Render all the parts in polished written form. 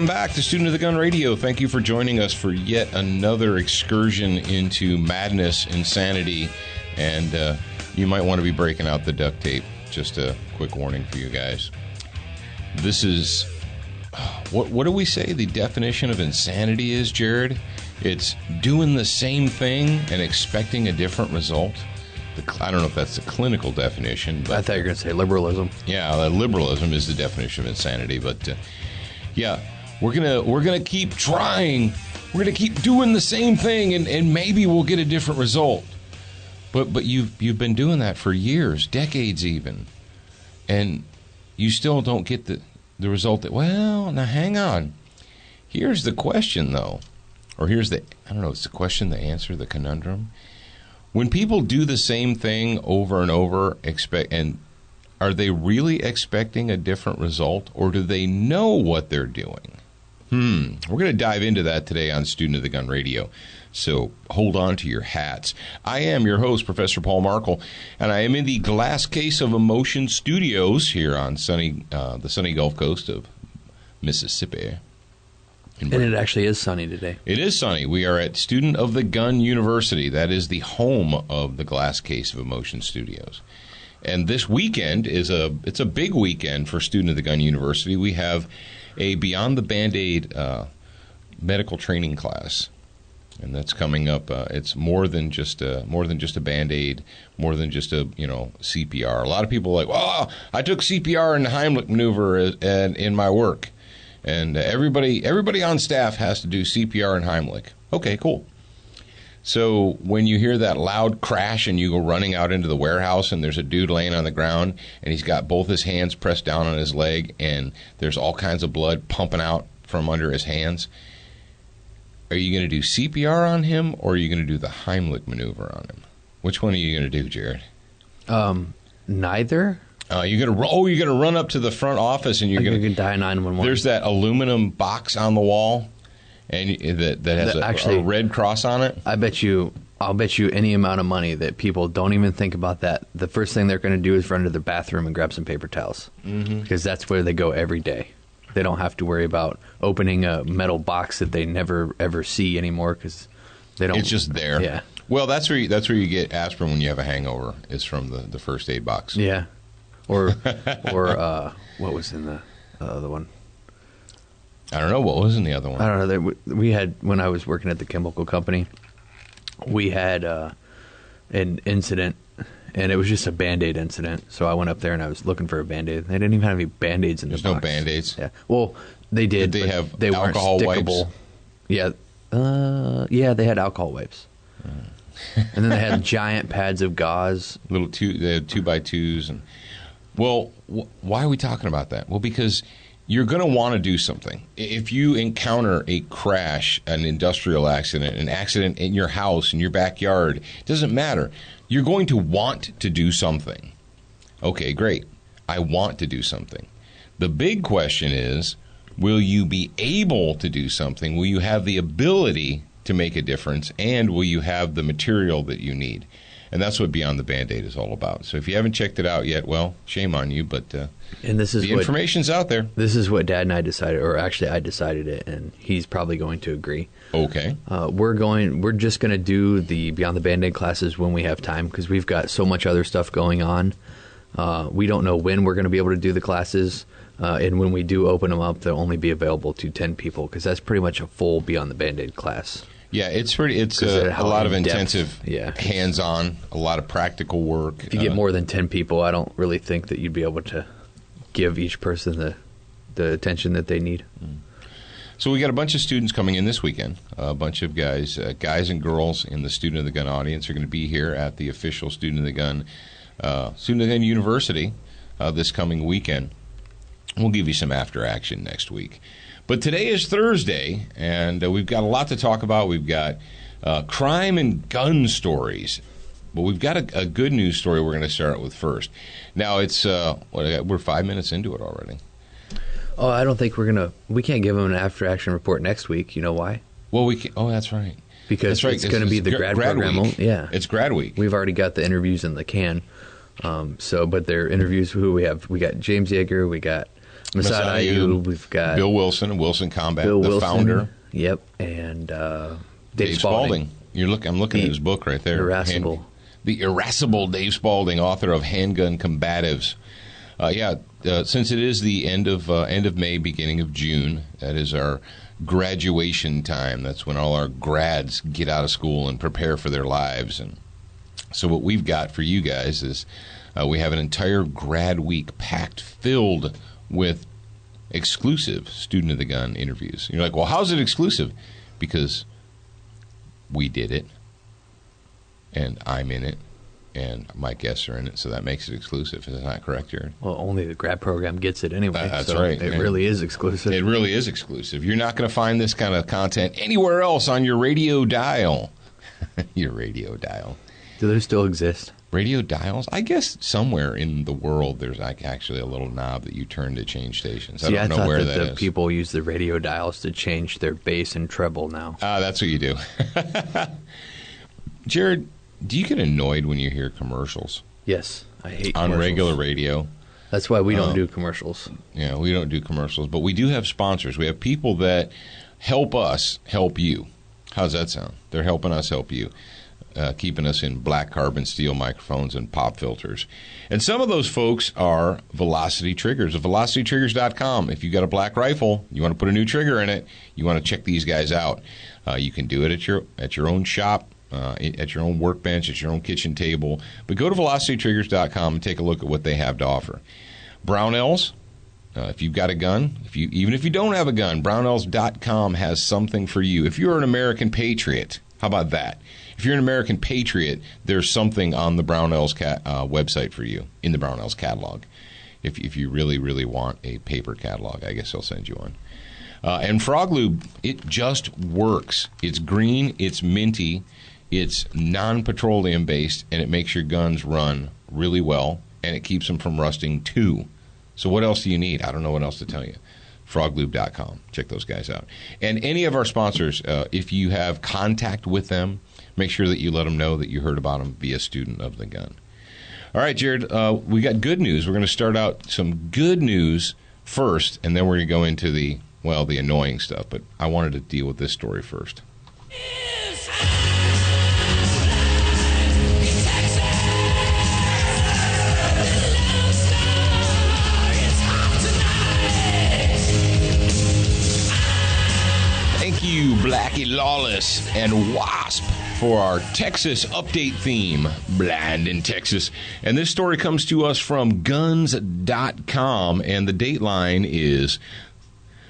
Welcome back to Student of the Gun Radio. Thank you for joining us for yet another excursion into madness, insanity, and you might want to be breaking out the duct tape. Just a quick warning for you guys. This is, what do we say the definition of insanity is, Jared? It's doing the same thing and expecting a different result. I don't know if that's the clinical definition, but I thought you were going to say liberalism. Yeah, liberalism is the definition of insanity. But yeah, we're gonna keep trying. We're gonna keep doing the same thing, and maybe we'll get a different result. But you've been doing that for years, decades even, and you still don't get the result that. Well, now hang on. Here's the question, though, or here's the it's the question, the answer, the conundrum. When people do the same thing over and over, are they really expecting a different result, or do they know what they're doing? We're going to dive into that today on Student of the Gun Radio, so hold on to your hats. I am your host, Professor Paul Markle, and I am in the Glass Case of Emotion studios here on the sunny Gulf Coast of Mississippi. And it actually is sunny today. It is sunny. We are at Student of the Gun University. That is the home of the Glass Case of Emotion Studios. And this weekend it's a big weekend for Student of the Gun University. We have a Beyond the Band-Aid medical training class, and that's coming up. It's more than just a Band-Aid, more than just a CPR. A lot of people are like, well, I took CPR and the Heimlich maneuver in my work. And everybody on staff has to do CPR and Heimlich. Okay, cool. So when you hear that loud crash and you go running out into the warehouse and there's a dude laying on the ground and he's got both his hands pressed down on his leg and there's all kinds of blood pumping out from under his hands, are you going to do CPR on him or are you going to do the Heimlich maneuver on him? Which one are you going to do, Jared? Neither. You're gonna run up to the front office and you're gonna dial 911. There's that aluminum box on the wall, and that has a red cross on it. I'll bet you any amount of money that people don't even think about that. The first thing they're going to do is run to their bathroom and grab some paper towels, because that's where they go every day. They don't have to worry about opening a metal box that they never ever see anymore because they don't. It's just there. Yeah. Well, that's where you get aspirin when you have a hangover. Is from the first aid box. Yeah. Or what was in the other one? I don't know. What was in the other one? I don't know. We had, when I was working at the chemical company, we had an incident, and it was just a Band-Aid incident. So I went up there, and I was looking for a Band-Aid. They didn't even have any Band-Aids in the box. There's no Band-Aids? Yeah. Well, they did. Did they have they alcohol weren't stickable. Wipes? Yeah, they had alcohol wipes. And then they had giant pads of gauze. They had 2x2s. And well, why are we talking about that? Well, because you're going to want to do something. If you encounter a crash, an industrial accident, an accident in your house, in your backyard, it doesn't matter. You're going to want to do something. Okay, great. I want to do something. The big question is, will you be able to do something? Will you have the ability to make a difference? And will you have the material that you need? And that's what Beyond the Band-Aid is all about. So if you haven't checked it out yet, well, shame on you, but and this is the information's out there. This is what Dad and I decided, or actually I decided it, and he's probably going to agree. Okay. We're just going to do the Beyond the Band-Aid classes when we have time, because we've got so much other stuff going on. We don't know when we're going to be able to do the classes, and when we do open them up, they'll only be available to 10 people, because that's pretty much a full Beyond the Band-Aid class. Yeah, it's a lot of intensive, hands-on, a lot of practical work. If you get more than 10 people, I don't really think that you'd be able to give each person the attention that they need. So we got a bunch of students coming in this weekend. A bunch of guys and girls in the Student of the Gun audience are going to be here at the official Student of the Gun University this coming weekend. We'll give you some after action next week. But today is Thursday, and we've got a lot to talk about. We've got crime and gun stories. But we've got a good news story we're going to start with first. Now, it's we're 5 minutes into it already. Oh, I don't think we can't give them an after-action report next week. You know why? Well, we can. Oh, that's right. Because that's right. It's going to be the grad program. Week. Yeah. It's grad week. We've already got the interviews in the can. But they're interviews. Who we have? We got James Yeager. We got Masad We've got Bill Wilson and Wilson Combat, Bill the Wilson, founder. Yep, and Dave Spalding. I'm looking at his book right there. Irascible. The irascible Dave Spalding, author of Handgun Combatives. Since it is the end of May, beginning of June, that is our graduation time. That's when all our grads get out of school and prepare for their lives. And so what we've got for you guys is we have an entire grad week packed filled with exclusive Student of the Gun interviews. And you're like, well, how's it exclusive? Because we did it, and I'm in it, and my guests are in it, so that makes it exclusive. Is that correct, Jared? Well, only the grad program gets it anyway. That's so right. It really is exclusive. It really is exclusive. You're not going to find this kind of content anywhere else on your radio dial. Your radio dial. Do they still exist? Radio dials? I guess somewhere in the world there's actually a little knob that you turn to change stations. I don't know where that is. I thought that people use the radio dials to change their bass and treble now. That's what you do. Jared, do you get annoyed when you hear commercials? Yes, I hate on commercials. Regular radio. That's why we don't do commercials. Yeah, we don't do commercials, but we do have sponsors. We have people that help us help you. How's that sound? They're helping us help you. Keeping us in black carbon steel microphones and pop filters. And some of those folks are Velocity Triggers, VelocityTriggers.com. If you got a black rifle, you want to put a new trigger in it, you want to check these guys out. You can do it at your own shop, at your own workbench, at your own kitchen table. But go to VelocityTriggers.com and take a look at what they have to offer. Brownells, if you've got a gun, even if you don't have a gun, Brownells.com has something for you. If you're an American patriot, how about that? If you're an American patriot, there's something on the Brownells website for you, in the Brownells catalog. If you really, really want a paper catalog, I guess they'll send you one. And Frog Lube, it just works. It's green, it's minty, it's non-petroleum based, and it makes your guns run really well, and it keeps them from rusting too. So what else do you need? I don't know what else to tell you. FrogLube.com. Check those guys out. And any of our sponsors, if you have contact with them, make sure that you let them know that you heard about them via Student of the Gun. All right, Jared, we got good news. We're going to start out some good news first, and then we're going to go into the annoying stuff. But I wanted to deal with this story first. Thank you, Blackie Lawless and Wasp, for our Texas update theme, Blind in Texas. And this story comes to us from guns.com, and the dateline is,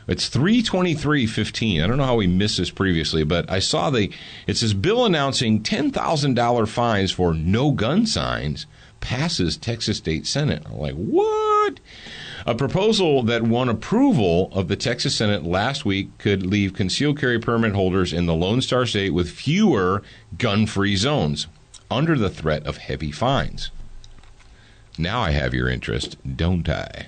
it's 3/23/15. I don't know how we missed this previously, but I saw it says bill announcing $10,000 fines for no gun signs passes Texas State Senate. I'm like, what? A proposal that won approval of the Texas Senate last week could leave concealed carry permit holders in the Lone Star State with fewer gun-free zones under the threat of heavy fines. Now I have your interest, don't I?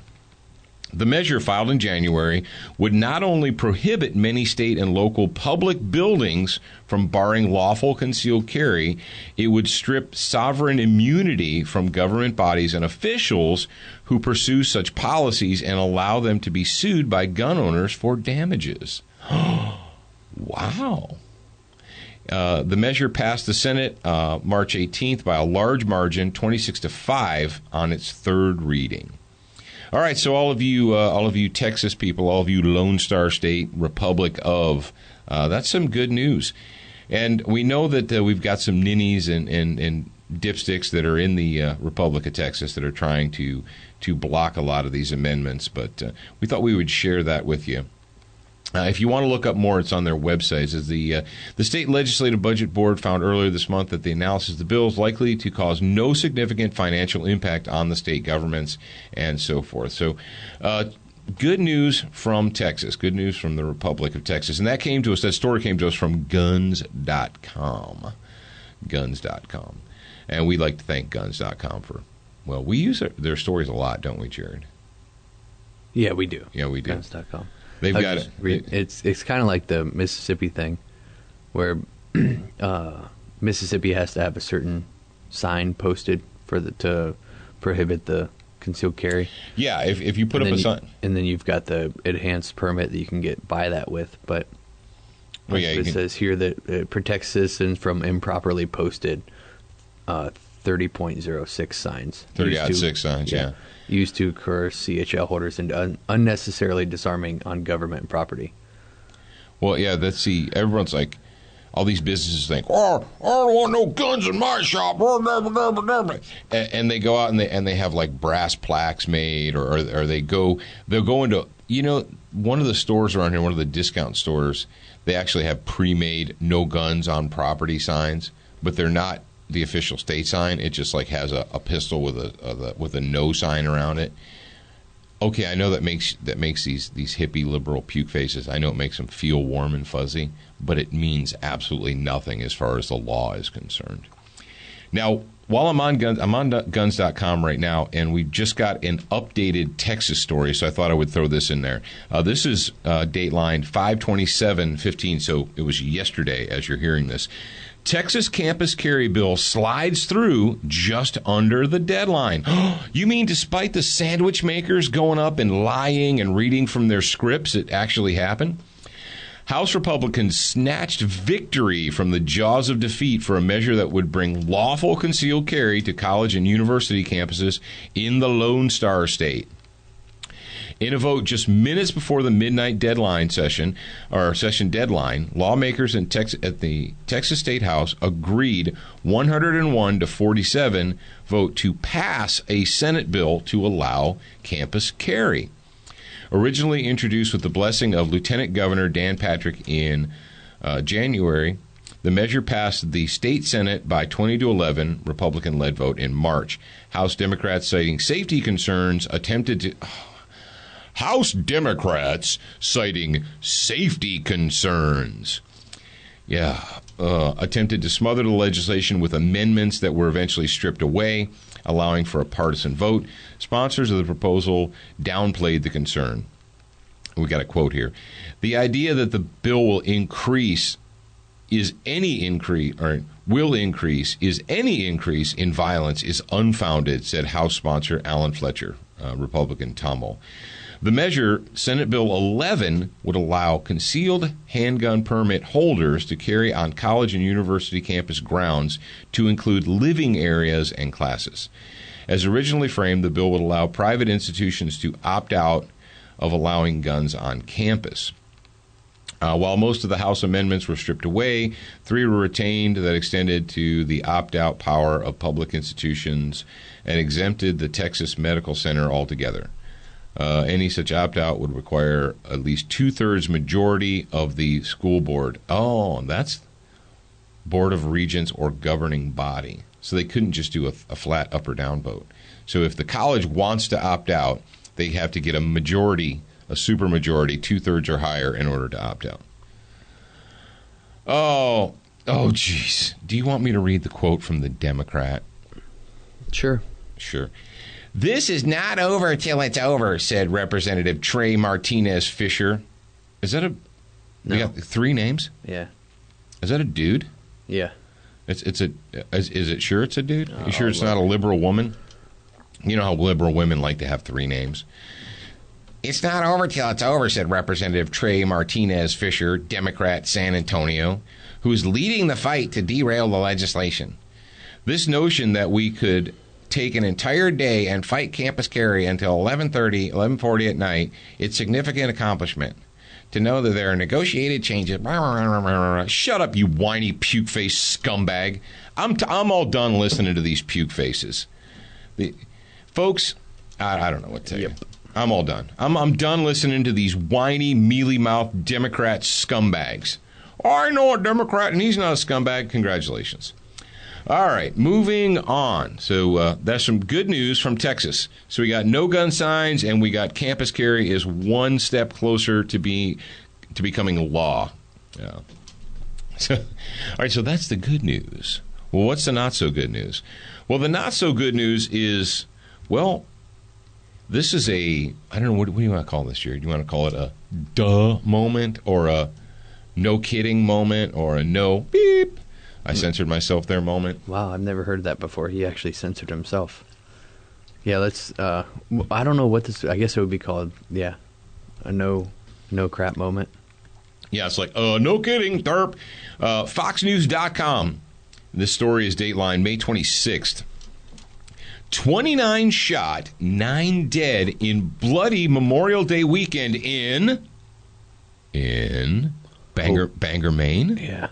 The measure, filed in January, would not only prohibit many state and local public buildings from barring lawful concealed carry, it would strip sovereign immunity from government bodies and officials who pursue such policies and allow them to be sued by gun owners for damages. Wow. The measure passed the Senate March 18th by a large margin, 26-5, on its third reading. All right, so all of you Texas people, all of you Lone Star State Republic of, that's some good news. And we know that we've got some ninnies and dipsticks that are in the Republic of Texas that are trying to block a lot of these amendments, but we thought we would share that with you. If you want to look up more, it's on their websites. As the State Legislative Budget Board found earlier this month that the analysis of the bill is likely to cause no significant financial impact on the state governments and so forth. So good news from Texas, good news from the Republic of Texas. And that story came to us from guns.com. Guns.com. And we'd like to thank guns.com for, well, we use their stories a lot, don't we, Jared? Yeah, we do. Yeah, we do. Guns.com. They've got it. It's kind of like the Mississippi thing, where Mississippi has to have a certain sign posted to prohibit the concealed carry. Yeah, if you put up a sign. And then you've got the enhanced permit that you can buy that with. But it says here that it protects citizens from improperly posted 30.06 signs. 30.06 signs, yeah. Used to coerce CHL holders into unnecessarily disarming on government property. Well, yeah, everyone's like, all these businesses think, oh, I don't want no guns in my shop. And they go out and they have like brass plaques made, or they'll go into, one of the stores around here, one of the discount stores, they actually have pre-made no guns on property signs, but they're not the official state sign. It just like has a pistol with a no sign around it. Okay, I know that makes these hippie liberal puke faces. I know it makes them feel warm and fuzzy, but it means absolutely nothing as far as the law is concerned. Now, while I'm on guns.com right now, and we've just got an updated Texas story, so I thought I would throw this in there. This is Dateline 5/27/15, so it was yesterday as you're hearing this. Texas campus carry bill slides through just under the deadline. You mean despite the sandwich makers going up and lying and reading from their scripts, it actually happened? House Republicans snatched victory from the jaws of defeat for a measure that would bring lawful concealed carry to college and university campuses in the Lone Star State. In a vote just minutes before the midnight session deadline, lawmakers at the Texas State House agreed 101 to 47 vote to pass a Senate bill to allow campus carry. Originally introduced with the blessing of Lieutenant Governor Dan Patrick in January, the measure passed the state Senate by 20 to 11, Republican-led vote in March. House Democrats, citing safety concerns, attempted to smother the legislation with amendments that were eventually stripped away, allowing for a partisan vote. Sponsors of the proposal downplayed the concern. We got a quote here. The idea that the bill will increase any increase in violence is unfounded, said House sponsor Alan Fletcher, Republican Tommel. The measure, Senate Bill 11, would allow concealed handgun permit holders to carry on college and university campus grounds to include living areas and classes. As originally framed, the bill would allow private institutions to opt out of allowing guns on campus. While most of the House amendments were stripped away, 3 were retained that extended to the opt-out power of public institutions and exempted the Texas Medical Center altogether. Any such opt-out would require at least 2/3 majority of the school board. Oh, that's Board of Regents or governing body. So they couldn't just do a flat up or down vote. So if the college wants to opt out, they have to get a majority, a super majority, 2/3 or higher in order to opt out. Oh, geez. Do you want me to read the quote from the Democrat? Sure. This is not over till it's over, said Representative Trey Martinez Fisher. Is that No. We got 3 names? Yeah. Is that a dude? Yeah. Is it sure it's a dude? You sure it's not a liberal woman? You know how liberal women like to have 3 names. It's not over till it's over, said Representative Trey Martinez Fisher, Democrat, San Antonio, who is leading the fight to derail the legislation. This notion that we could take an entire day and fight campus carry until 11:40 at night, it's significant accomplishment. To know that there are negotiated changes. Shut up, you whiny puke-faced scumbag. I'm all done listening to these puke faces. Folks, I don't know what to tell you. I'm all done. I'm done listening to these whiny, mealy-mouthed Democrat scumbags. I know a Democrat, and he's not a scumbag. Congratulations. All right, moving on. So that's some good news from Texas. So we got no gun signs, and we got campus carry is one step closer to becoming law. Yeah. So, all right, so that's the good news. Well, what's the not so good news? Well, the not so good news is, well, this is I don't know, what do you want to call this, Jerry? Do you want to call it a duh moment, or a no kidding moment, or a no beep? I censored myself there moment. Wow, I've never heard that before. He actually censored himself. Yeah, let's. I don't know what this. I guess it would be called. Yeah, a no crap moment. Yeah, it's like, no kidding, derp. FoxNews.com. This story is Dateline May 26th. 29 shot, 9 dead in bloody Memorial Day weekend in Bangor, Maine. Yeah.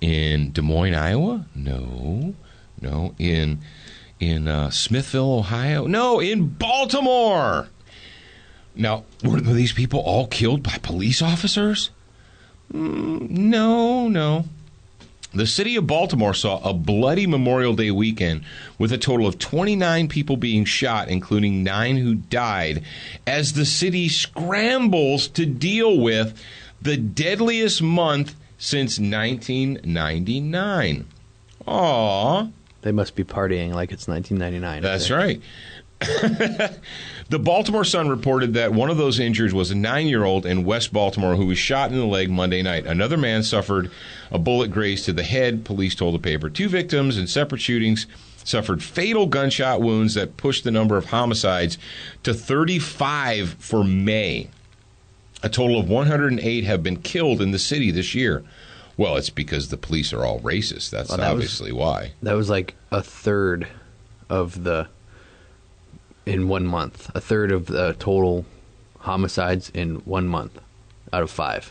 In Des Moines, Iowa. No. In Smithville, Ohio. No, in Baltimore. Now, were these people all killed by police officers? No. The city of Baltimore saw a bloody Memorial Day weekend with a total of 29 people being shot, including 9 who died, as the city scrambles to deal with the deadliest month since 1999. Aww. They must be partying like it's 1999. That's right. The Baltimore Sun reported that one of those injured was a 9-year-old in West Baltimore who was shot in the leg Monday night. Another man suffered a bullet graze to the head, police told the paper. 2 victims in separate shootings suffered fatal gunshot wounds that pushed the number of homicides to 35 for May. A total of 108 have been killed in the city this year. Well, it's because the police are all racist. That's obviously why. That was like a third of in 1 month. A third of the total homicides in 1 month out of 5.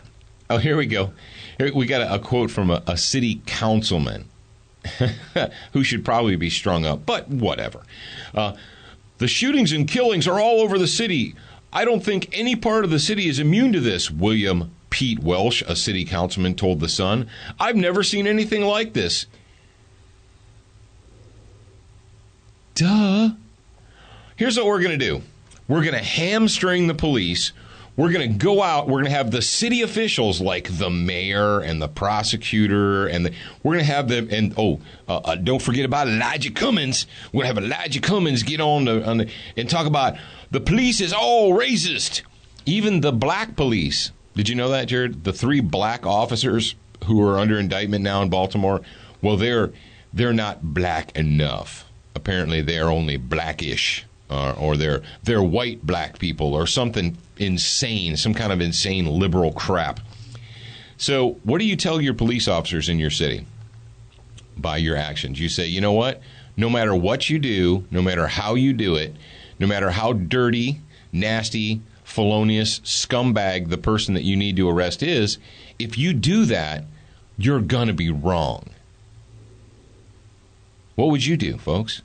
Oh, here we go. Here, we got a quote from a city councilman who should probably be strung up, but whatever. The shootings and killings are all over the city. I don't think any part of the city is immune to this, William Pete Welsh, a city councilman, told The Sun. I've never seen anything like this. Duh. Here's what we're going to do. We're going to hamstring the police. We're going to go out. We're going to have the city officials like the mayor and the prosecutor. We're going to have them. And, don't forget about Elijah Cummings. We're going to have Elijah Cummings get on and talk about the police is all racist. Even the black police. Did you know that, Jared? The 3 black officers who are under indictment now in Baltimore, well, they're not black enough. Apparently, they're only blackish. Or they're white black people or something insane, some kind of insane liberal crap. So what do you tell your police officers in your city by your actions? You say, you know what? No matter what you do, no matter how you do it, no matter how dirty, nasty, felonious, scumbag the person that you need to arrest is, if you do that, you're going to be wrong. What would you do, folks?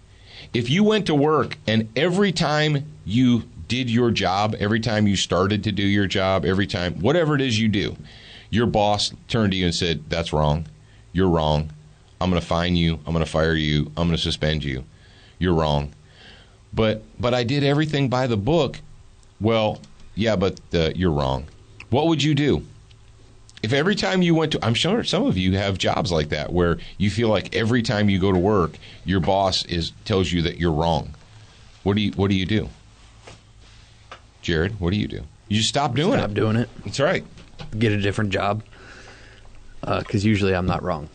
If you went to work and every time you did your job, every time you started to do your job, every time, whatever it is you do, your boss turned to you and said, that's wrong. You're wrong. I'm going to fine you. I'm going to fire you. I'm going to suspend you. You're wrong. But I did everything by the book. Well, yeah, but you're wrong. What would you do? If every time you went to, I'm sure some of you have jobs like that where you feel like every time you go to work, your boss tells you that you're wrong. What do you do? Jared, what do? You just stop doing it. Stop doing it. That's right. Get a different job. Because usually I'm not wrong.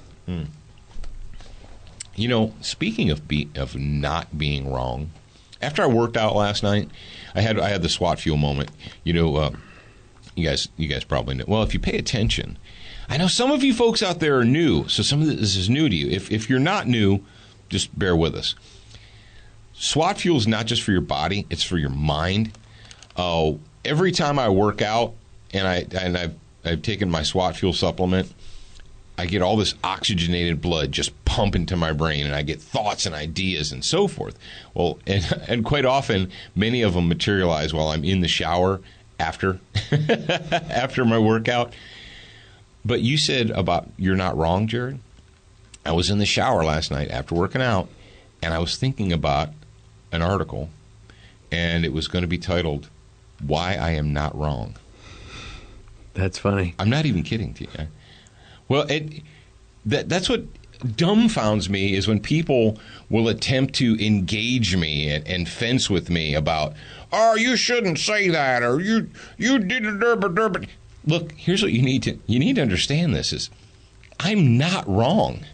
You know, speaking of not being wrong, after I worked out last night, I had the SWAT fuel moment. You know. You guys probably know. Well, if you pay attention, I know some of you folks out there are new, so some of this is new to you. If you're not new, just bear with us. SWAT fuel is not just for your body; it's for your mind. Every time I work out, and I've taken my SWAT fuel supplement, I get all this oxygenated blood just pumping to my brain, and I get thoughts and ideas and so forth. Well, and quite often, many of them materialize while I'm in the shower. After my workout. But you said about you're not wrong, Jared. I was in the shower last night after working out, and I was thinking about an article, and it was going to be titled, Why I Am Not Wrong. That's funny. I'm not even kidding to you. Well, that's what dumbfounds me is when people will attempt to engage me and fence with me about, oh, you shouldn't say that, or you did a derba. Look, here's what you need to understand this is I'm not wrong.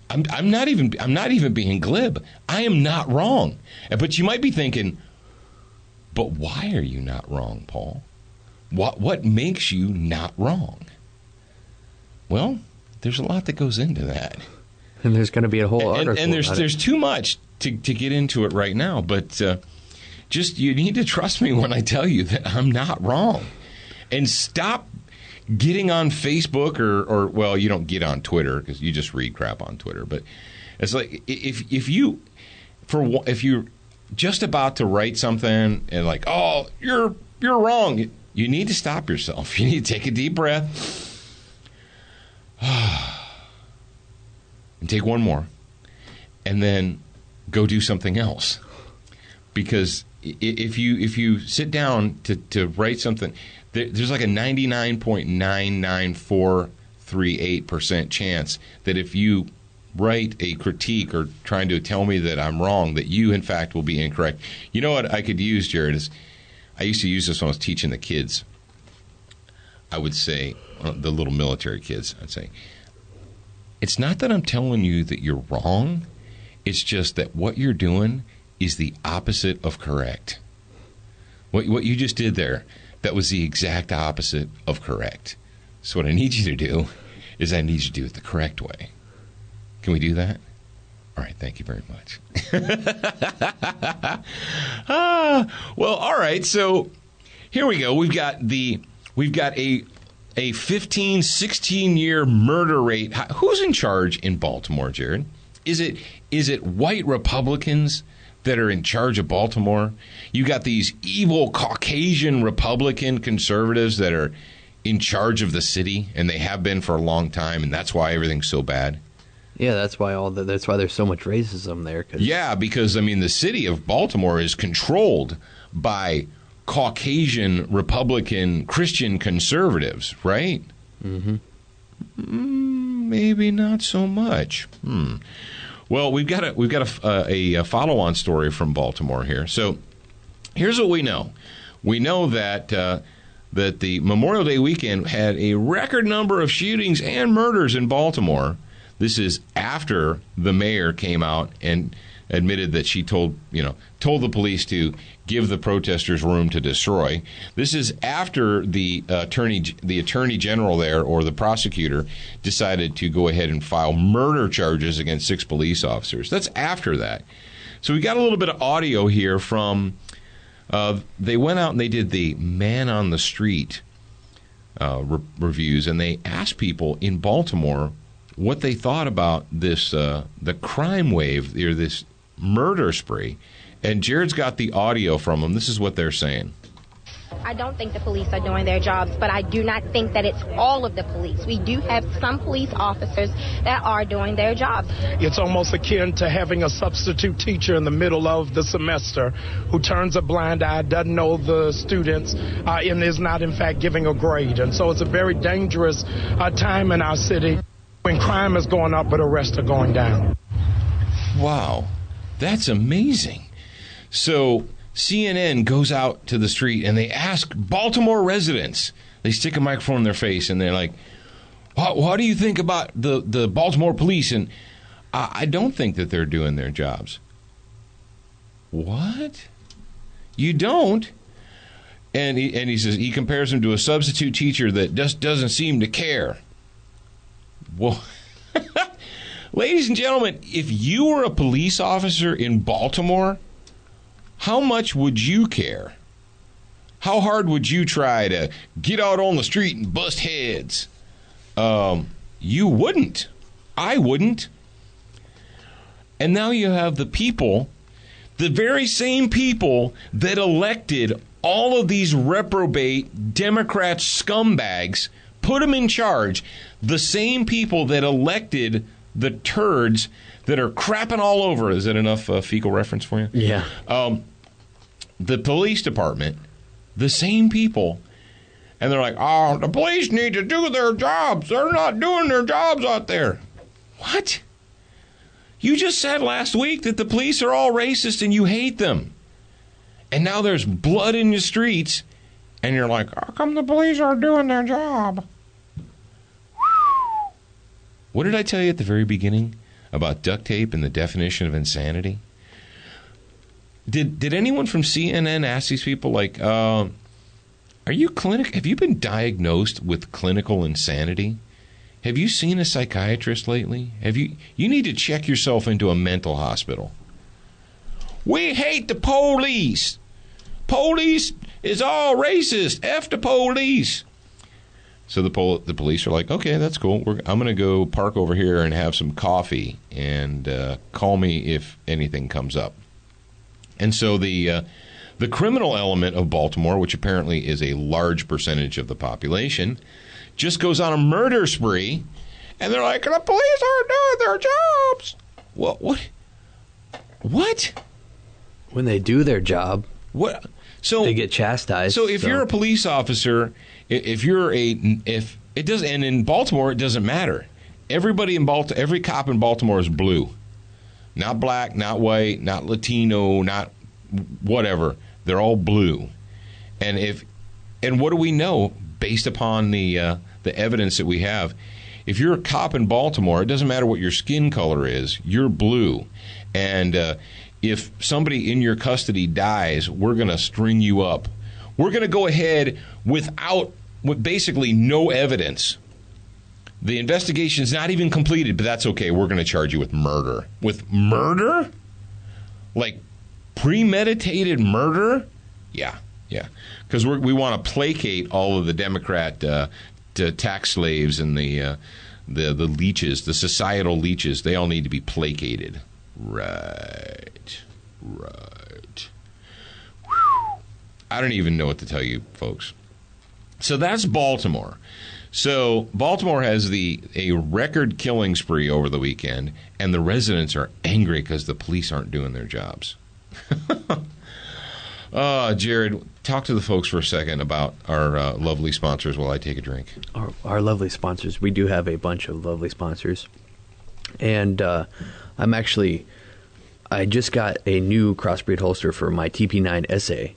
I'm not even being glib. I am not wrong. But you might be thinking, but why are you not wrong, Paul? What makes you not wrong? Well, there's a lot that goes into that. And there's going to be a whole article. And there's too much to get into it right now. But just you need to trust me when I tell you that I'm not wrong. And stop getting on Facebook or well, you don't get on Twitter because you just read crap on Twitter. But it's like if you're just about to write something and like, oh, you're wrong. You need to stop yourself. You need to take a deep breath and take one more, and then go do something else. Because if you sit down to write something, there's like a 99.99438% chance that if you write a critique or trying to tell me that I'm wrong, that you in fact will be incorrect. You know what I could use, Jared, is I used to use this when I was teaching the kids. I would say, the little military kids, I'd say, it's not that I'm telling you that you're wrong. It's just that what you're doing is the opposite of correct. What you just did there, that was the exact opposite of correct. So what I need you to do is I need you to do it the correct way. Can we do that? All right, thank you very much. Well, all right, so here we go. We've got a 15, 16-year murder rate. Who's in charge in Baltimore, Jared? Is it white Republicans that are in charge of Baltimore? You got these evil Caucasian Republican conservatives that are in charge of the city, and they have been for a long time, and that's why everything's so bad. Yeah, that's why there's so much racism there. Because I mean, the city of Baltimore is controlled by Caucasian Republican Christian conservatives, right? Mm-hmm. Maybe not so much. Well, we've got a follow-on story from Baltimore here. So here's what we know. We know that the Memorial Day weekend had a record number of shootings and murders in Baltimore. This is after the mayor came out and admitted that she told the police to give the protesters room to destroy. This is after the attorney general there, or the prosecutor, decided to go ahead and file murder charges against 6 police officers. That's after that. So we got a little bit of audio here from. They went out and they did the man on the street reviews, and they asked people in Baltimore what they thought about this the crime wave, or this murder spree. And Jared's got the audio from them. This is what they're saying. I don't think the police are doing their jobs, but I do not think that it's all of the police. We do have some police officers that are doing their jobs. It's almost akin to having a substitute teacher in the middle of the semester who turns a blind eye, doesn't know the students, and is not, in fact, giving a grade. And so it's a very dangerous time in our city when crime is going up but arrests are going down. Wow, that's amazing. So CNN goes out to the street and they ask Baltimore residents. They stick a microphone in their face and they're like, what do you think about the Baltimore police? And I don't think that they're doing their jobs. What? You don't? And he says he compares them to a substitute teacher that just doesn't seem to care. Well, ladies and gentlemen, if you were a police officer in Baltimore, how much would you care? How hard would you try to get out on the street and bust heads? You wouldn't. I wouldn't. And now you have the people, the very same people that elected all of these reprobate Democrat scumbags, put them in charge, the same people that elected the turds that are crapping all over. Is that enough fecal reference for you? Yeah. The police department, the same people, and they're like, oh, the police need to do their jobs. They're not doing their jobs out there. What? You just said last week that the police are all racist and you hate them. And now there's blood in the streets, and you're like, how come the police are doing their job? What did I tell you at the very beginning about duct tape and the definition of insanity? Did anyone from CNN ask these people, like, are you have you been diagnosed with clinical insanity? Have you seen a psychiatrist lately? You need to check yourself into a mental hospital. We hate the police. Police is all racist. F the police. So the police are like, okay, that's cool. I'm going to go park over here and have some coffee and call me if anything comes up. And so the criminal element of Baltimore, which apparently is a large percentage of the population, just goes on a murder spree, and they're like, the police aren't doing their jobs. What? When they do their job, what? So they get chastised. So if you're a police officer, if it doesn't, and in Baltimore it doesn't matter. Every cop in Baltimore is blue. Not black, not white, not Latino, not whatever. They're all blue. And what do we know based upon the evidence that we have? If you're a cop in Baltimore, it doesn't matter what your skin color is. You're blue. And if somebody in your custody dies, we're going to string you up. We're going to go ahead with basically no evidence. The investigation's not even completed, but that's okay. We're going to charge you with murder. With murder? Like premeditated murder? Yeah. Because we want to placate all of the Democrat tax slaves and the leeches, the societal leeches. They all need to be placated. Right. Whew. I don't even know what to tell you, folks. So that's Baltimore. So Baltimore has a record killing spree over the weekend, and the residents are angry because the police aren't doing their jobs. Jared, talk to the folks for a second about our lovely sponsors while I take a drink. Our lovely sponsors. We do have a bunch of lovely sponsors. And I just got a new crossbreed holster for my TP9 SA.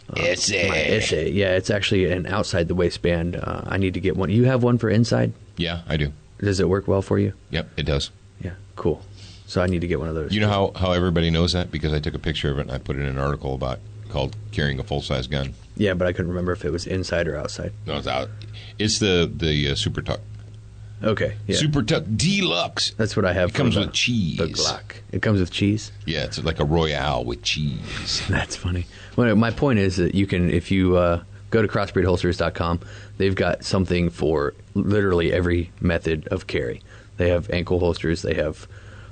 My SA. Yeah, it's actually an outside the waistband. I need to get one. You have one for inside? Yeah, I do. Does it work well for you? Yep, it does. Yeah, cool. So I need to get one of those. You know how everybody knows that? Because I took a picture of it and I put it in an article called Carrying a Full-Size Gun. Yeah, but I couldn't remember if it was inside or outside. No, it's out. It's the Super Tuck. Okay, yeah. Super Tuck Deluxe. That's what I have. It comes with cheese. The Glock. It comes with cheese? Yeah, it's like a Royale with cheese. That's funny. Well, my point is that you can, if you go to crossbreedholsters.com, they've got something for literally every method of carry. They have ankle holsters. They have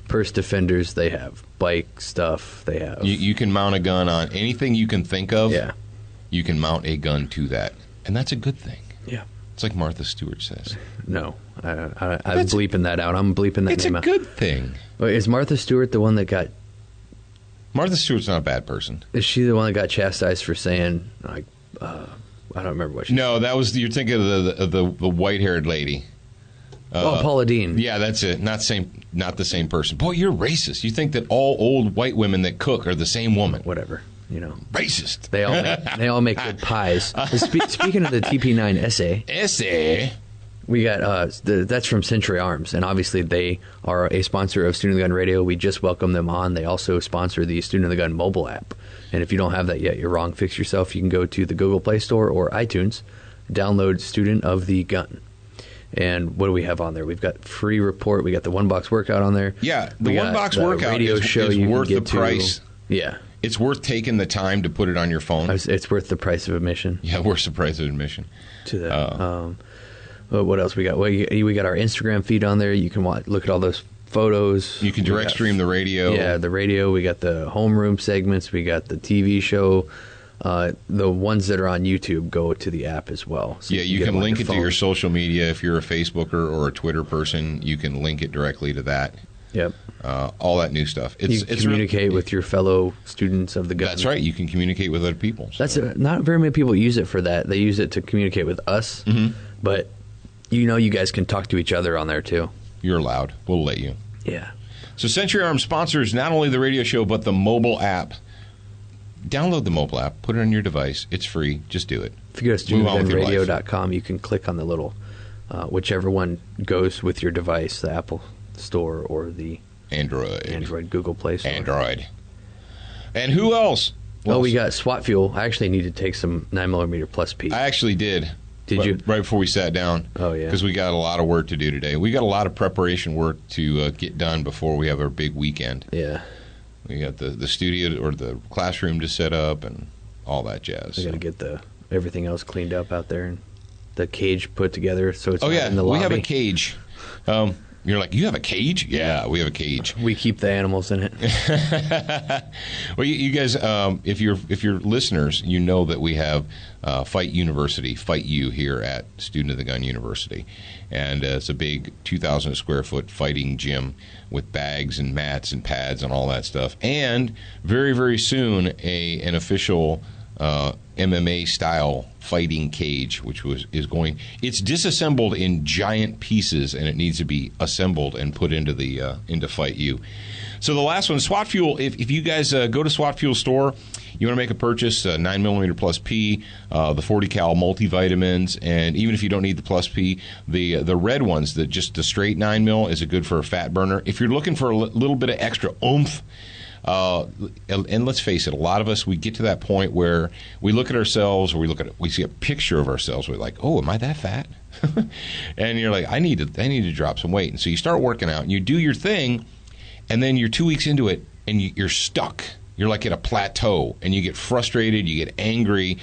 purse defenders. They have bike stuff. They have... You can mount a gun on anything you can think of. Yeah. You can mount a gun to that. And that's a good thing. Yeah. It's like Martha Stewart says. No. I'm bleeping that out. I'm bleeping that name out. It's a good thing. Wait, is Martha Stewart the one that got... Martha Stewart's not a bad person. Is she the one that got chastised for saying, like, I don't remember what she said. No, that was... You're thinking of the white-haired lady. Paula Deen. Yeah, that's it. Not the same person. Boy, you're racist. You think that all old white women that cook are the same woman. Whatever. You know, racist. They all make good pies. Speaking of the TP9 SA, we got that's from Century Arms, and obviously they are a sponsor of Student of the Gun Radio. We just welcomed them on. They also sponsor the Student of the Gun mobile app. And if you don't have that yet, you're wrong. Fix yourself. You can go to the Google Play Store or iTunes, download Student of the Gun. And what do we have on there? We've got free report. We got the one box workout on there. Yeah, the one box workout radio show is worth the price. Yeah. It's worth taking the time to put it on your phone. It's worth the price of admission. Yeah, worth the price of admission. To that. What else we got? We got our Instagram feed on there. You can look at all those photos. You can direct stream the radio. Yeah, the radio. We got the homeroom segments. We got the TV show. The ones that are on YouTube go to the app as well. So you can link it to your social media. If you're a Facebooker or a Twitter person, you can link it directly to that. Yep. All that new stuff. You can communicate with your fellow students of the gun. That's right. You can communicate with other people. So. Not very many people use it for that. They use it to communicate with us. Mm-hmm. But you guys can talk to each other on there too. You're allowed. We'll let you. Yeah. So Century Arms sponsors not only the radio show but the mobile app. Download the mobile app. Put it on your device. It's free. Just do it. If you go to studentgunradio.com, you can click on the little whichever one goes with your device, the Apple Store or the Android, Google Play Store. Android. And who else? We got SWAT Fuel. I actually need to take some 9mm plus P. I actually did. Did you? Right before we sat down. Oh, yeah. Because we got a lot of work to do today. We got a lot of preparation work to get done before we have our big weekend. Yeah. We got the studio or the classroom to set up and all that jazz. We got to get everything else cleaned up out there and the cage put together so it's not in the lobby. We have a cage. You're like, you have a cage? Yeah, we have a cage. We keep the animals in it. Well, you guys, if you're listeners, you know that we have Fight University, Fight You here at Student of the Gun University, and it's a big 2,000 square foot fighting gym with bags and mats and pads and all that stuff, and very very soon an official MMA style fighting cage, which it's disassembled in giant pieces and it needs to be assembled and put into Fight You. So the last one, SWAT Fuel. If you guys go to SWAT Fuel store, you want to make a purchase, 9mm plus P, the 40 cal multivitamins, and even if you don't need the plus P, the red ones, just the straight 9mm is good for a fat burner. If you're looking for a little bit of extra oomph, and let's face it, a lot of us, we get to that point where we look at ourselves, or we see a picture of ourselves, we're like, oh, am I that fat? And you're like, I need to drop some weight. And so you start working out and you do your thing, and then you're 2 weeks into it and you're stuck. You're like at a plateau and you get frustrated, you get angry.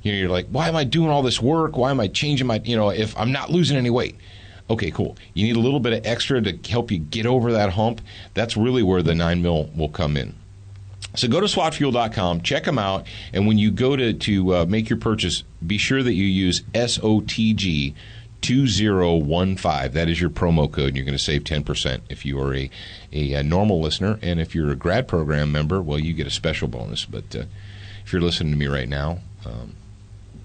You're like, why am I doing all this work? Why am I changing if I'm not losing any weight? Okay, cool. You need a little bit of extra to help you get over that hump. That's really where the 9mm will come in. So go to SWATfuel.com, check them out, and when you go to make your purchase, be sure that you use SOTG 2015. That is your promo code, and you're going to save 10% if you are a normal listener. And if you're a grad program member, well, you get a special bonus. But if you're listening to me right now,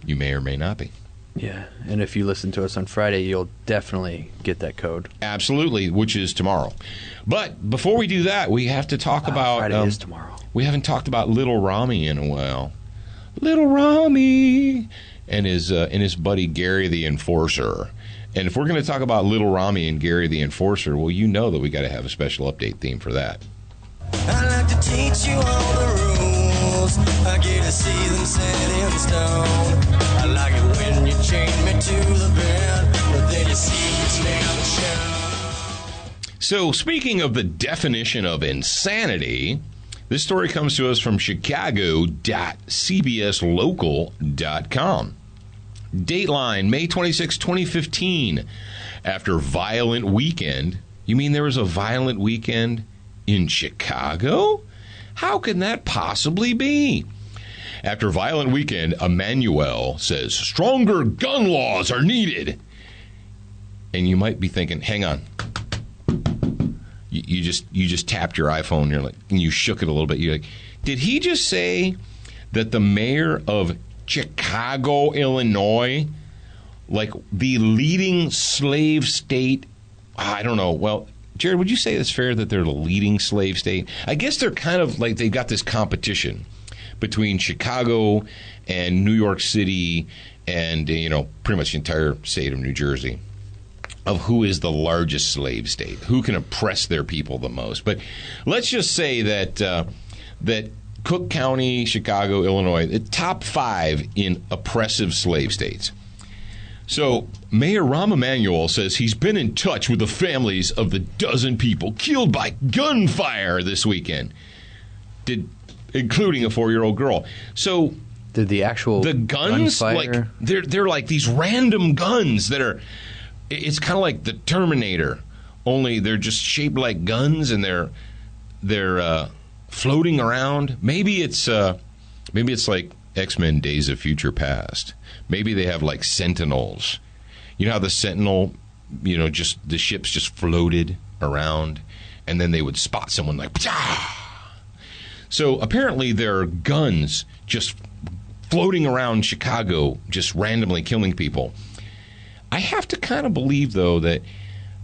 you may or may not be. Yeah, and if you listen to us on Friday, you'll definitely get that code. Absolutely, which is tomorrow. But before we do that, we have to talk about... Friday is tomorrow. We haven't talked about Little Rami in a while. Little Rami and his buddy Gary the Enforcer. And if we're going to talk about Little Rami and Gary the Enforcer, well, you know that we got to have a special update theme for that. I like to teach you all the rules. I get to see them set in stone. I like it when you chain me to the bed, but then your secrets never show. So, speaking of the definition of insanity, this story comes to us from chicago.cbslocal.com. Dateline, May 26, 2015. After violent weekend. You mean there was a violent weekend in Chicago? How can that possibly be? After violent weekend, Emmanuel says stronger gun laws are needed. And you might be thinking, hang on. You just tapped your iPhone and you shook it a little bit. You're like, did he just say that the mayor of Chicago, Illinois, like the leading slave state, I don't know. Well, Jared, would you say it's fair that they're the leading slave state? I guess they're kind of like they got this competition between Chicago and New York City and, pretty much the entire state of New Jersey of who is the largest slave state, who can oppress their people the most. But let's just say that Cook County, Chicago, Illinois, the top 5 in oppressive slave states. So Mayor Rahm Emanuel says he's been in touch with the families of the dozen people killed by gunfire this weekend, including a 4-year-old girl. So did the guns, gunfire? Like they're like these random guns that are. It's kind of like the Terminator, only they're just shaped like guns and they're floating around. Maybe it's like X-Men: Days of Future Past. Maybe they have like Sentinels. You know how the Sentinel, just the ships just floated around, and then they would spot someone like. Pah! So apparently there are guns just floating around Chicago, just randomly killing people. I have to kind of believe, though, that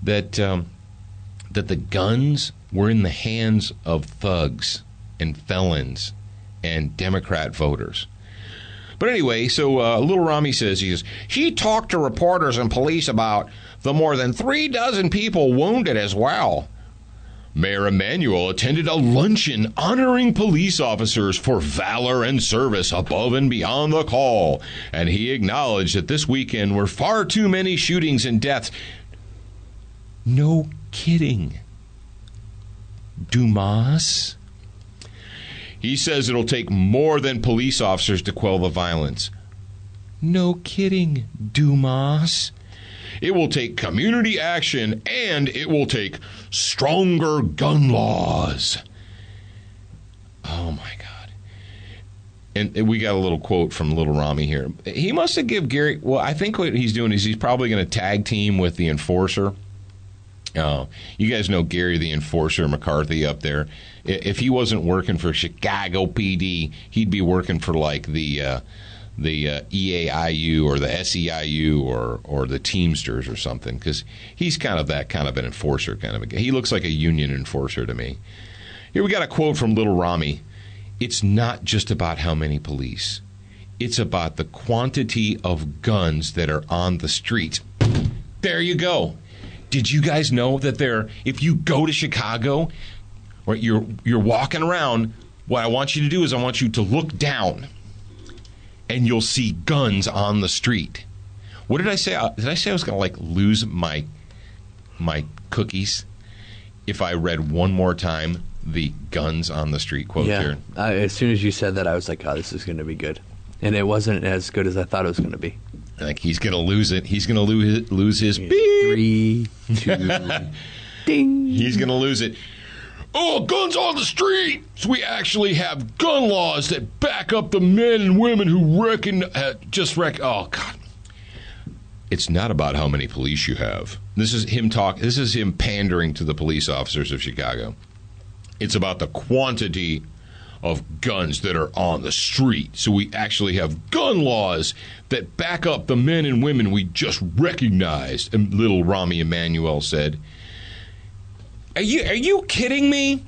the guns were in the hands of thugs and felons and Democrat voters. But anyway, so Little Rami says, he talked to reporters and police about the more than 36 people wounded as well. Mayor Emanuel attended a luncheon honoring police officers for valor and service above and beyond the call, and he acknowledged that this weekend were far too many shootings and deaths. No kidding. Dumas? He says it'll take more than police officers to quell the violence. No kidding, Dumas. It will take community action, and it will take stronger gun laws. Oh, my God. And we got a little quote from Little Rami here. He must have given Gary... Well, I think what he's doing is he's probably going to tag team with the enforcer. You guys know Gary the Enforcer McCarthy up there. If he wasn't working for Chicago PD, he'd be working for, like, the EAIU or the SEIU or the Teamsters or something, because he's kind of that kind of an enforcer kind of a guy. He looks like a union enforcer to me. Here we got a quote from Little Rami. It's not just about how many police. It's about the quantity of guns that are on the streets. There you go. Did you guys know that if you go to Chicago or you're walking around, what I want you to do is I want you to look down, and you'll see guns on the street. What did I say? Did I say I was going to lose my cookies if I read one more time the guns on the street quote here? As soon as you said that, I was like, oh, this is going to be good. And it wasn't as good as I thought it was going to be. Like, he's going to lose it. He's going to lose his beep. 3, 2, ding. He's going to lose it. Oh, guns on the street! So we actually have gun laws that back up the men and women who oh, God. It's not about how many police you have. This is him pandering to the police officers of Chicago. It's about the quantity of guns that are on the street. So we actually have gun laws that back up the men and women we just recognized, and Little Rami Emanuel said. Are you kidding me?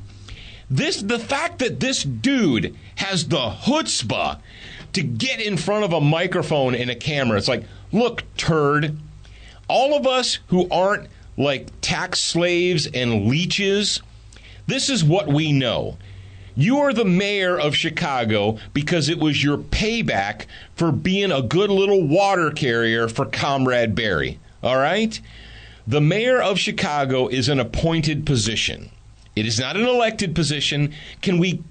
The fact that this dude has the chutzpah to get in front of a microphone and a camera, it's like, look, turd, all of us who aren't like tax slaves and leeches, this is what we know. You are the mayor of Chicago because it was your payback for being a good little water carrier for Comrade Barry, all right? The mayor of Chicago is an appointed position. It is not an elected position. Can we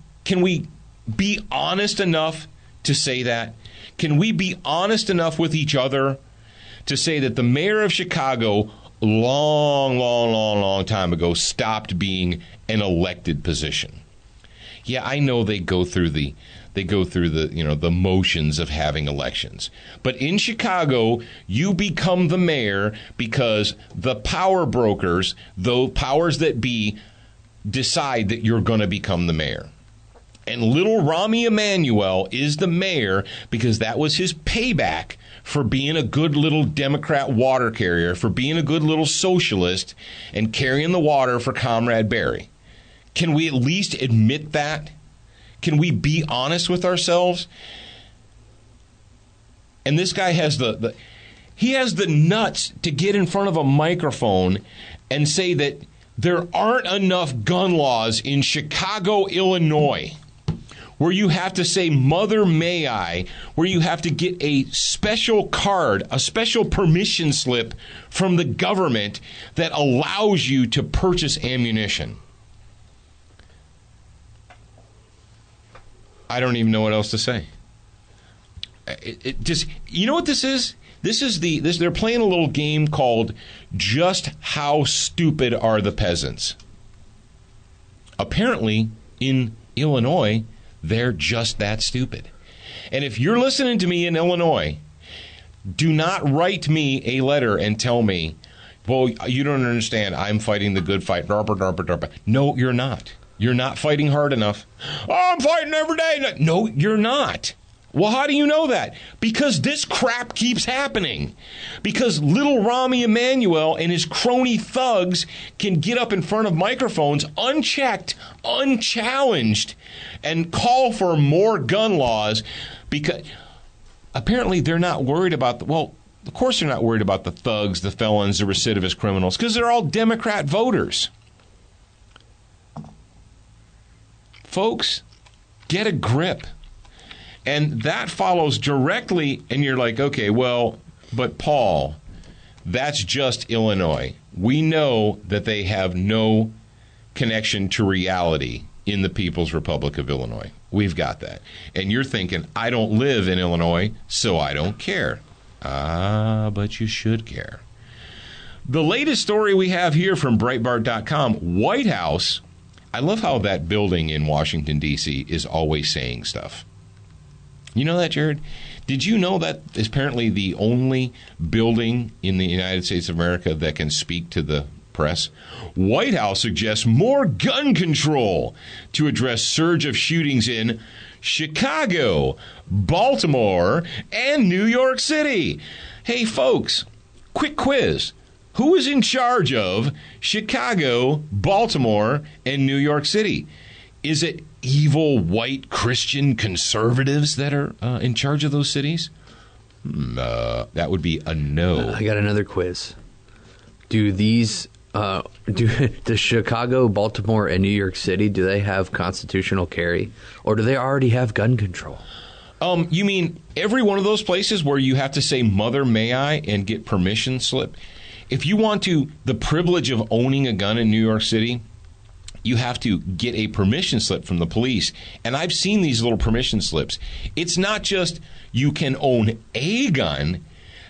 be honest enough to say that? Can we be honest enough with each other to say that the mayor of Chicago long time ago stopped being an elected position? Yeah, I know they go through the the motions of having elections. But in Chicago, you become the mayor because the power brokers, the powers that be, decide that you're going to become the mayor. And Little Rami Emanuel is the mayor because that was his payback for being a good little Democrat water carrier, for being a good little socialist and carrying the water for Comrade Barry. Can we at least admit that? Can we be honest with ourselves? And this guy has he has the nuts to get in front of a microphone and say that there aren't enough gun laws in Chicago, Illinois, where you have to say, Mother may I, where you have to get a special card, a special permission slip from the government that allows you to purchase ammunition. I don't even know what else to say. It just, you know what this is? They're playing a little game called Just How Stupid Are the Peasants? Apparently, in Illinois, they're just that stupid. And if you're listening to me in Illinois, do not write me a letter and tell me, well, you don't understand, I'm fighting the good fight. No, you're not. You're not fighting hard enough. Oh, I'm fighting every day. No, you're not. Well, how do you know that? Because this crap keeps happening. Because Little Rami Emanuel and his crony thugs can get up in front of microphones unchecked, unchallenged, and call for more gun laws because apparently they're not worried about of course they're not worried about the thugs, the felons, the recidivist criminals, because they're all Democrat voters. Folks, get a grip. And that follows directly, and you're like, okay, well, but Paul, that's just Illinois. We know that they have no connection to reality in the People's Republic of Illinois. We've got that. And you're thinking, I don't live in Illinois, so I don't care. But you should care. The latest story we have here from Breitbart.com, White House. I love how that building in Washington, D.C. is always saying stuff. You know that, Jared? Did you know that is apparently the only building in the United States of America that can speak to the press? White House suggests more gun control to address surge of shootings in Chicago, Baltimore, and New York City. Hey, folks, quick quiz. Who is in charge of Chicago, Baltimore, and New York City? Is it evil white Christian conservatives that are in charge of those cities? That would be a no. I got another quiz. Do these does Chicago, Baltimore, and New York City, do they have constitutional carry, or do they already have gun control? You mean every one of those places where you have to say "Mother, may I?" and get permission slip? If you want the privilege of owning a gun in New York City, you have to get a permission slip from the police. And I've seen these little permission slips. It's not just you can own a gun.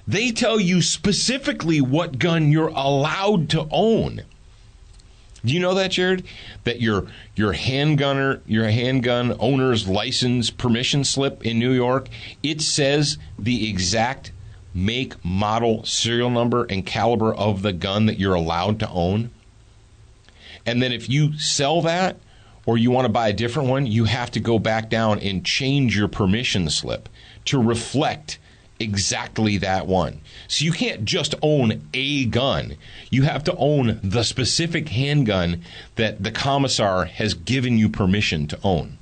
They tell you specifically what gun you're allowed to own. Do you know that, Jared? That your handgun owner's license permission slip in New York, it says the exact make, model, serial number, and caliber of the gun that you're allowed to own. And then if you sell that or you want to buy a different one, you have to go back down and change your permission slip to reflect exactly that one. So you can't just own a gun. You have to own the specific handgun that the commissar has given you permission to own.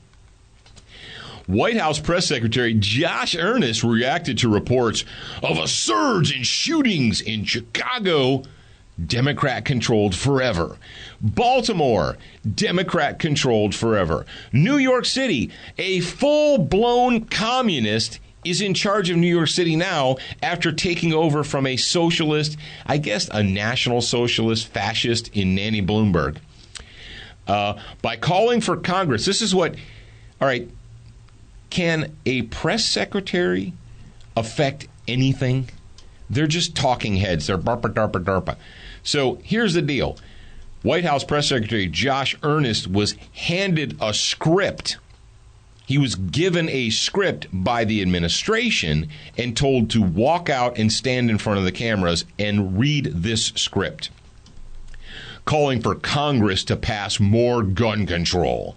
White House Press Secretary Josh Earnest reacted to reports of a surge in shootings in Chicago, Democrat-controlled forever. Baltimore, Democrat-controlled forever. New York City, a full-blown communist is in charge of New York City now after taking over from a socialist, I guess a national socialist, fascist in Nanny Bloomberg. By calling for Congress, this is what, all right, can a press secretary affect anything? They're just talking heads. They're DARPA, DARPA, DARPA. So here's the deal. White House Press Secretary Josh Earnest was handed a script. He was given a script by the administration and told to walk out and stand in front of the cameras and read this script, calling for Congress to pass more gun control.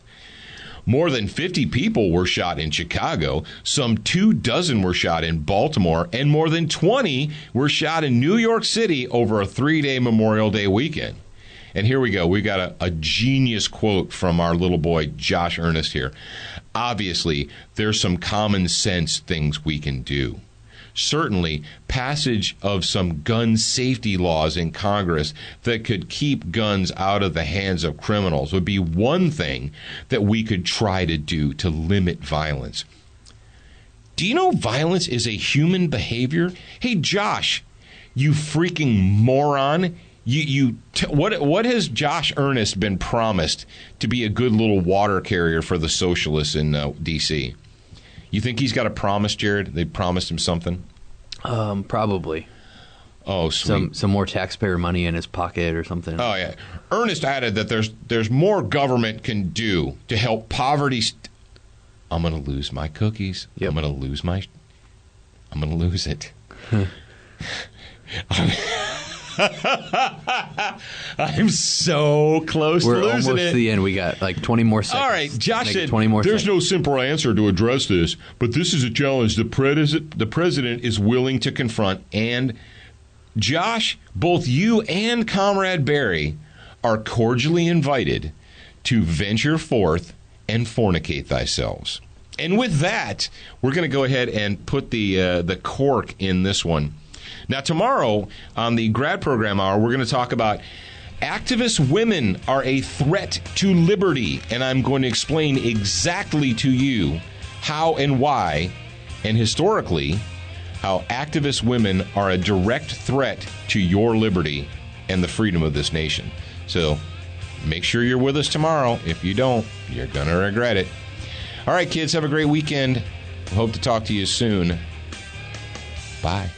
More than 50 people were shot in Chicago, some 24 were shot in Baltimore, and more than 20 were shot in New York City over a 3-day Memorial Day weekend. And here we go. We got a genius quote from our little boy, Josh Earnest here. Obviously, there's some common sense things we can do. Certainly, passage of some gun safety laws in Congress that could keep guns out of the hands of criminals would be one thing that we could try to do to limit violence. Do you know violence is a human behavior? Hey, Josh, you freaking moron. What has Josh Earnest been promised to be a good little water carrier for the socialists in D.C.? You think he's got a promise, Jared? They promised him something? Probably. Oh, sweet. Some more taxpayer money in his pocket or something. Oh, yeah. Earnest added that there's more government can do to help poverty. I'm going to lose my cookies. Yep. I'm going to lose it. I'm so close to losing it. We're almost to the end. We got like 20 more seconds. All right, Josh said, there's no simple answer to address this, but this is a challenge the president is willing to confront. And, Josh, both you and Comrade Barry are cordially invited to venture forth and fornicate thyself. And with that, we're going to go ahead and put the cork in this one. Now, tomorrow on the Grad Program Hour, we're going to talk about Activist women are a threat to liberty, and I'm going to explain exactly to you how and why, and historically, how activist women are a direct threat to your liberty and the freedom of this nation. So make sure you're with us tomorrow. If you don't, you're going to regret it. All right, kids, have a great weekend. Hope to talk to you soon. Bye.